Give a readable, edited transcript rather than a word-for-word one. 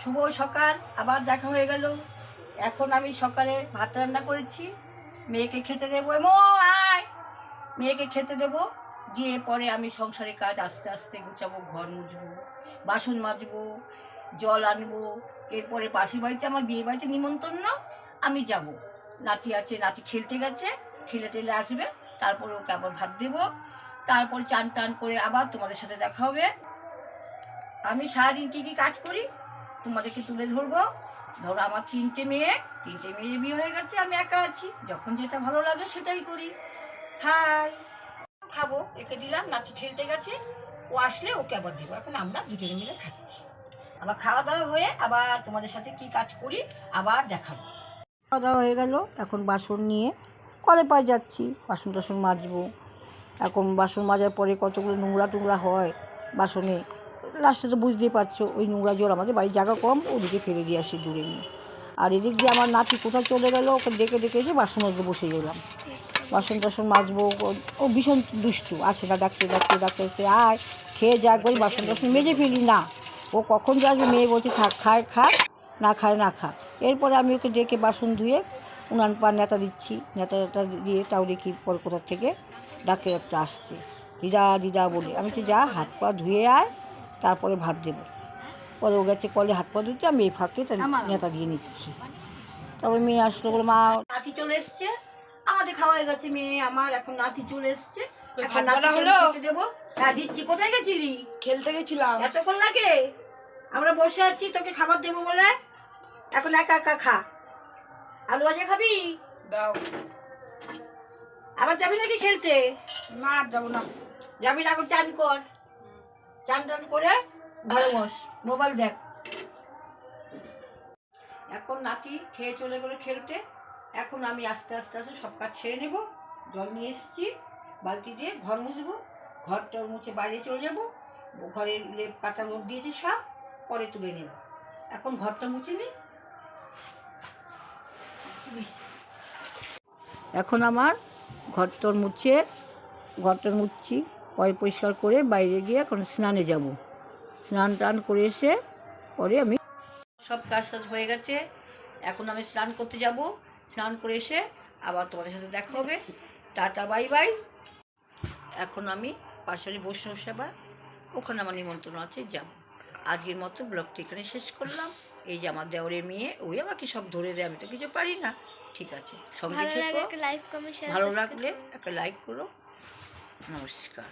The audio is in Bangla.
শুভ সকাল, আবার দেখা হয়ে গেল। এখন আমি সকালে ভাত রান্না করেছি, মেয়েকে খেতে দেবো। আয়, মেয়েকে খেতে দেবো, দিয়ে পরে আমি সংসারের কাজ আস্তে আস্তে গুছাবো, ঘর মুছবো, বাসন মাজবো, জল আনবো। এরপরে পাশের বাড়িতে আমার বিয়ে বাড়িতে নিমন্ত্রণ, আমি যাব। নাতি আছে, নাতি খেলতে গেছে, খেলে টেলে আসবে, তারপরে ওকে আবার ভাত দেবো। তারপর চান টান করে আবার তোমাদের সাথে দেখা হবে। আমি সারাদিন কী কী কাজ করি তোমাদেরকে তুলে ধরবো। ধরো আমার তিনটে মেয়ে বিয়ে হয়ে গেছে, আমি একা আছি, যখন যেটা ভালো লাগে সেটাই করি। হাই, খাবো, একে দিলাম, নাতি খেলতে গেছে, ও আসলে ওকে আবার দেবো। এখন আমরা দুজনে মিলে খাচ্ছি। আবার খাওয়া দাওয়া হয়ে আবার তোমাদের সাথে কি কাজ করি আবার দেখাবো। খাওয়া দাওয়া হয়ে গেল, এখন বাসন নিয়ে কলে পায়ে যাচ্ছি, বাসন টাসন মাজবো। এখন বাসন মাজার পরে কতগুলো নোংরা টোংরা হয় বাসনে, লাস্টে তো বুঝতেই পারছো, ওই নোংরা জল আমাদের বাড়ির জায়গা কম, ওদিকে ফেলে দিয়ে আসি দূরে নিয়ে। আর এদিক দিয়ে আমার নাতি কোথায় চলে গেল, ওকে ডেকে ডেকে এসে বাসন মাজতে বসে গেলাম। বাসন টাসন মাজবো, ও ভীষণ দুষ্টু, আসে না, ডাকতে ডাকতে ডাকতে ডাকতে আয় খেয়ে যাক, ওই বাসন টাসন মেজে ফেলি না। ও কখন যে আসবে, মেয়ে বলছে থাক, খায় খাক, না খায় না খা। এরপরে আমি ওকে ডেকে বাসন ধুয়ে উনান পা নেতা দিচ্ছি, নেতা দিয়ে তাও দেখি পর কোথার থেকে ডাকে একটা আসছে, দিদা দিদা বলে। আমি তো যা হাত পা ধুয়ে আয়, তারপরে ভাত দেবো। পরে ও গেছে কলে হাত পা ধুতে, আমি এই ফাঁকে তার নেতা দিয়ে নিচ্ছি। তারপরে মেয়ে আসলো, বলে মা নাতি চলে এসছে, আমাদের খাওয়া হয়ে গেছে, মেয়ে আমার, এখন নাতি চলে এসছে, এখন নাতি দেবো। হ্যাঁ দিচ্ছি। কোথায় গেছিলি? খেলতে গেছিলাম। এতক্ষণ লাগে? আমরা বসে আছি তোকে খাবার দেবো বলে, এখন একা একা খা। আলু ভাজা খাবি? দাও। আবার যাবি নাকি খেলতে? না আর যাবো না। যাবি না? এখন চান কর, চান টান করে ভালো বস, মোবাইল দেখ। এখন নাতি খেয়ে চলে গেলো খেলতে। এখন আমি আস্তে আস্তে আস্তে সব কাজ ছেড়ে নেব। জল নিয়ে এসেছি, বালতি দিয়ে ঘর মুছবো, ঘরটা মুছে বাইরে চলে যাব। ঘরের লেপ কাঁথা লোক দিয়েছি, সব পরে তুলে নেব। এখন ঘরটা মুছে নিই। এখন আমার ঘরটা মুছছি, পরে পরিষ্কার করে বাইরে গিয়ে এখন স্নানে যাব। স্নান টান করে এসে পরে আমি সব কাজ হয়ে গেছে। এখন আমি স্নান করতে যাব, স্নান করে এসে আবার তোমাদের সাথে দেখা হবে। Tata, bye bye. এখন আমি পাশের বৈষ্ণব সেবা, ওখানে আমার নিমন্ত্রণ আছে, যাব। আজকের মতো ব্লগটি এখানে শেষ করলাম। এই যে আমার দেওরের মেয়ে, ওই আমাকে সব ধরে দেয়, আমি তো কিছু পারি না। ঠিক আছে, সঙ্গে থেকো, ভালো লাগলে একটা লাইক করো। নমস্কার।